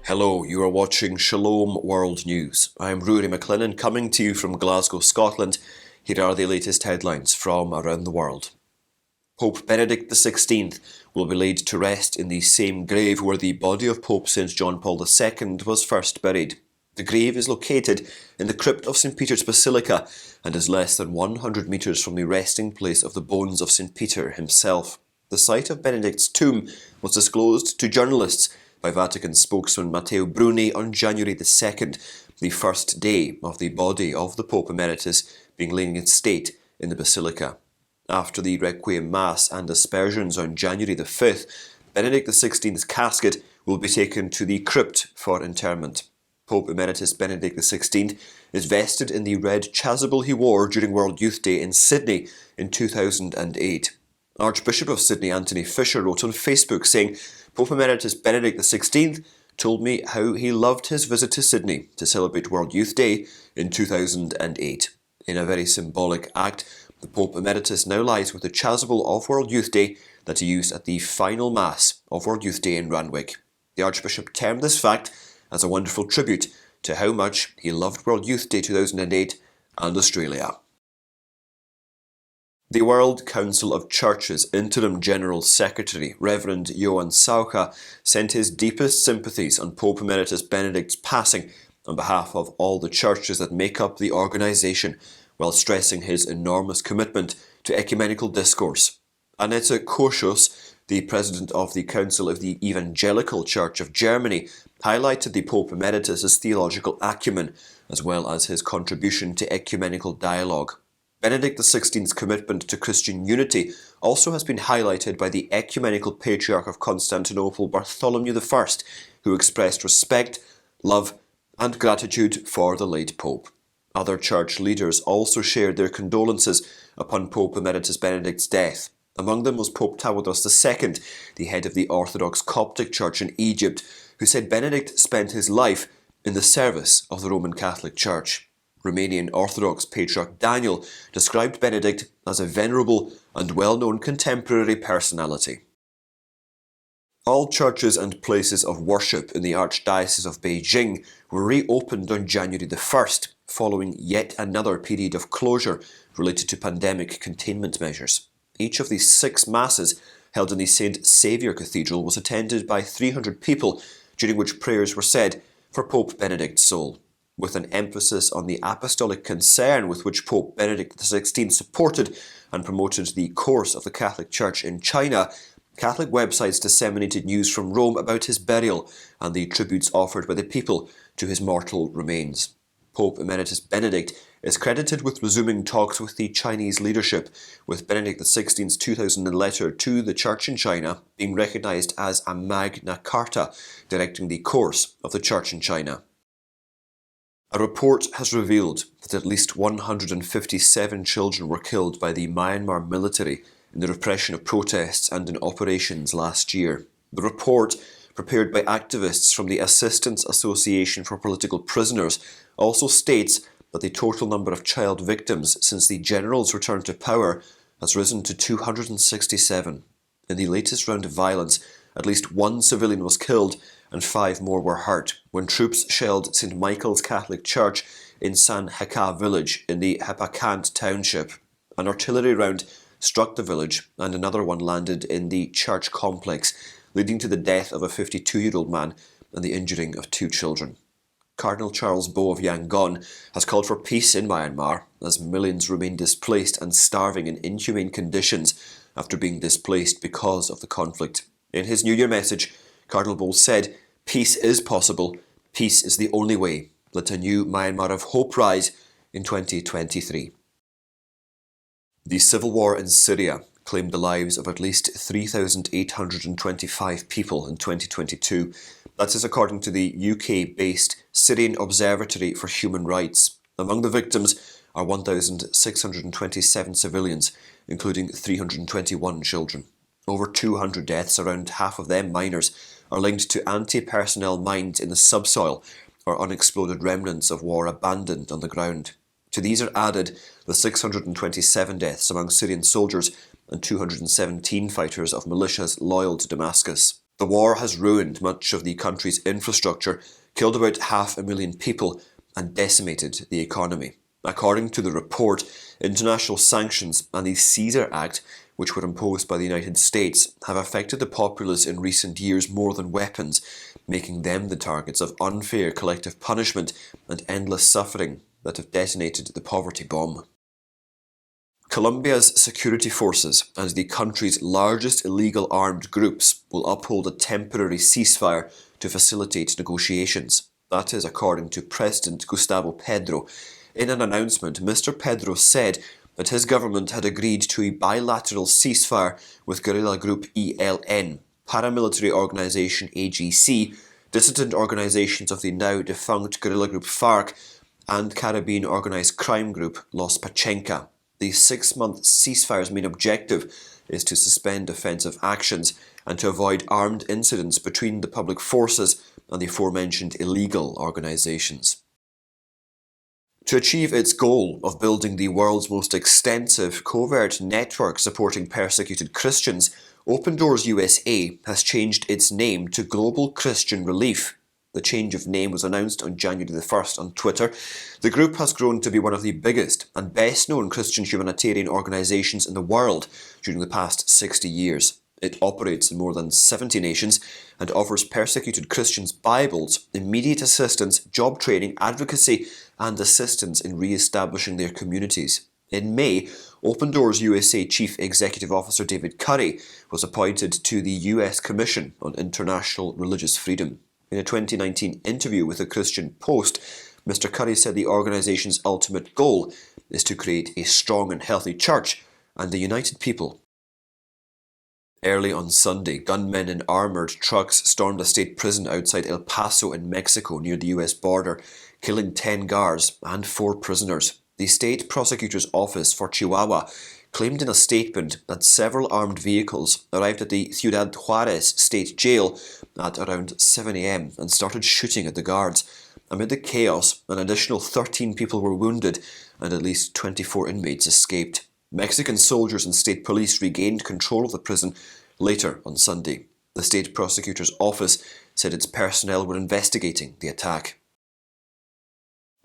Hello, you are watching Shalom World News. I'm Rory McLennan coming to you from Glasgow, Scotland. Here are the latest headlines from around the world. Pope Benedict XVI will be laid to rest in the same grave where the body of Pope St. John Paul II was first buried. The grave is located in the crypt of St. Peter's Basilica and is less than 100 metres from the resting place of the bones of St. Peter himself. The site of Benedict's tomb was disclosed to journalists by Vatican spokesman Matteo Bruni on January the 2nd, the first day of the body of the Pope Emeritus being laid in state in the Basilica. After the Requiem Mass and aspersions on January the 5th, Benedict XVI's casket will be taken to the crypt for interment. Pope Emeritus Benedict XVI is vested in the red chasuble he wore during World Youth Day in Sydney in 2008. Archbishop of Sydney Anthony Fisher wrote on Facebook saying, "Pope Emeritus Benedict XVI told me how he loved his visit to Sydney to celebrate World Youth Day in 2008. In a very symbolic act, the Pope Emeritus now lies with the chasuble of World Youth Day that he used at the final Mass of World Youth Day in Randwick." The Archbishop termed this fact as a wonderful tribute to how much he loved World Youth Day 2008 and Australia. The World Council of Churches Interim General Secretary, Reverend Ioan Sauca, sent his deepest sympathies on Pope Emeritus Benedict's passing on behalf of all the churches that make up the organisation, while stressing his enormous commitment to ecumenical discourse. Annette Korschus, the president of the Council of the Evangelical Church of Germany, highlighted the Pope Emeritus' theological acumen, as well as his contribution to ecumenical dialogue. Benedict XVI's commitment to Christian unity also has been highlighted by the ecumenical patriarch of Constantinople, Bartholomew I, who expressed respect, love, and gratitude for the late Pope. Other church leaders also shared their condolences upon Pope Emeritus Benedict's death. Among them was Pope Tawadros II, the head of the Orthodox Coptic Church in Egypt, who said Benedict spent his life in the service of the Roman Catholic Church. Romanian Orthodox Patriarch Daniel described Benedict as a venerable and well-known contemporary personality. All churches and places of worship in the Archdiocese of Beijing were reopened on January the 1st, following yet another period of closure related to pandemic containment measures. Each of the 6 masses held in the St. Saviour Cathedral was attended by 300 people, during which prayers were said for Pope Benedict's soul. With an emphasis on the apostolic concern with which Pope Benedict XVI supported and promoted the course of the Catholic Church in China, Catholic websites disseminated news from Rome about his burial and the tributes offered by the people to his mortal remains. Pope Emeritus Benedict is credited with resuming talks with the Chinese leadership, with Benedict XVI's 2000 letter to the Church in China being recognised as a Magna Carta, directing the course of the Church in China. A report has revealed that at least 157 children were killed by the Myanmar military in the repression of protests and in operations last year. The report, prepared by activists from the Assistance Association for Political Prisoners, also states that the total number of child victims since the general's return to power has risen to 267. In the latest round of violence, at least 1 civilian was killed and 5 more were hurt when troops shelled St. Michael's Catholic Church in San Heka village in the Hepakant township. An artillery round struck the village and another one landed in the church complex, leading to the death of a 52-year-old man and the injuring of 2 children. Cardinal Charles Bo of Yangon has called for peace in Myanmar as millions remain displaced and starving in inhumane conditions after being displaced because of the conflict. In his New Year message, Cardinal Bo said, "Peace is possible. Peace is the only way. Let a new Myanmar of hope rise in 2023. The civil war in Syria claimed the lives of at least 3,825 people in 2022. That is according to the UK-based Syrian Observatory for Human Rights. Among the victims are 1,627 civilians, including 321 children. Over 200 deaths, around half of them minors, are linked to anti-personnel mines in the subsoil or unexploded remnants of war abandoned on the ground. To these are added the 627 deaths among Syrian soldiers and 217 fighters of militias loyal to Damascus. The war has ruined much of the country's infrastructure, killed about 500,000 people, and decimated the economy. According to the report, international sanctions and the Caesar Act, which were imposed by the United States, have affected the populace in recent years more than weapons, making them the targets of unfair collective punishment and endless suffering that have detonated the poverty bomb. Colombia's security forces and the country's largest illegal armed groups will uphold a temporary ceasefire to facilitate negotiations. That is according to President Gustavo Petro. In an announcement, Mr. Petro said that his government had agreed to a bilateral ceasefire with guerrilla group ELN, paramilitary organisation AGC, dissident organisations of the now defunct guerrilla group FARC, and Caribbean organised crime group Los Pachenca. The 6-month ceasefire's main objective is to suspend offensive actions and to avoid armed incidents between the public forces and the aforementioned illegal organisations. To achieve its goal of building the world's most extensive covert network supporting persecuted Christians, Open Doors USA has changed its name to Global Christian Relief. The change of name was announced on January the 1st on Twitter. The group has grown to be one of the biggest and best-known Christian humanitarian organisations in the world during the past 60 years. It operates in more than 70 nations and offers persecuted Christians Bibles, immediate assistance, job training, advocacy, and assistance in re-establishing their communities. In May, Open Doors USA Chief Executive Officer David Curry was appointed to the US Commission on International Religious Freedom. In a 2019 interview with the Christian Post, Mr. Curry said the organisation's ultimate goal is to create a strong and healthy church and a united people. Early on Sunday, gunmen in armoured trucks stormed a state prison outside El Paso in Mexico near the US border, killing 10 guards and 4 prisoners. The state prosecutor's office for Chihuahua claimed in a statement that several armed vehicles arrived at the Ciudad Juarez state jail at around 7 a.m. and started shooting at the guards. Amid the chaos, an additional 13 people were wounded and at least 24 inmates escaped. Mexican soldiers and state police regained control of the prison later on Sunday. The state prosecutor's office said its personnel were investigating the attack.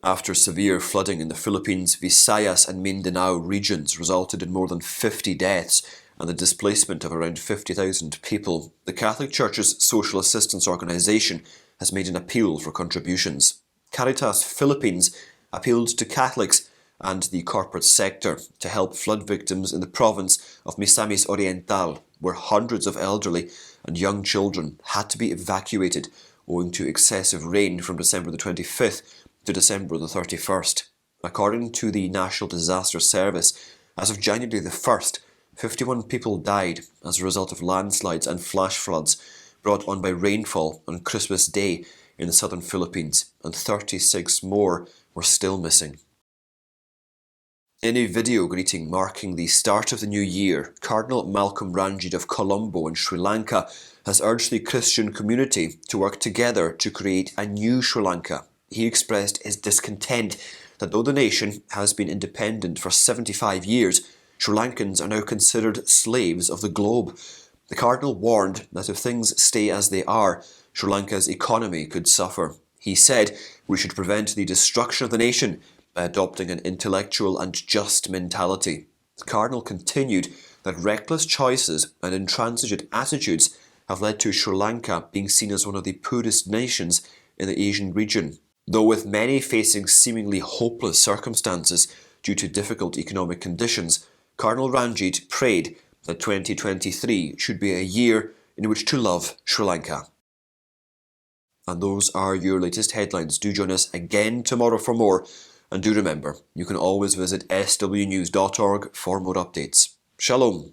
After severe flooding in the Philippines, Visayas and Mindanao regions resulted in more than 50 deaths and the displacement of around 50,000 people, the Catholic Church's social assistance organisation has made an appeal for contributions. Caritas Philippines appealed to Catholics and the corporate sector to help flood victims in the province of Misamis Oriental, where hundreds of elderly and young children had to be evacuated owing to excessive rain from December the 25th to December the 31st. According to the National Disaster Service, as of January the 1st, 51 people died as a result of landslides and flash floods brought on by rainfall on Christmas Day in the southern Philippines, and 36 more were still missing. In a video greeting marking the start of the new year, Cardinal Malcolm Ranjit of Colombo in Sri Lanka has urged the Christian community to work together to create a new Sri Lanka. He expressed his discontent that though the nation has been independent for 75 years, Sri Lankans are now considered slaves of the globe. The Cardinal warned that if things stay as they are, Sri Lanka's economy could suffer. He said we should prevent the destruction of the nation by adopting an intellectual and just mentality. The Cardinal continued that reckless choices and intransigent attitudes have led to Sri Lanka being seen as one of the poorest nations in the Asian region. Though with many facing seemingly hopeless circumstances due to difficult economic conditions, Cardinal Ranjit prayed that 2023 should be a year in which to love Sri Lanka. And those are your latest headlines. Do join us again tomorrow for more. And do remember, you can always visit swnews.org for more updates. Shalom.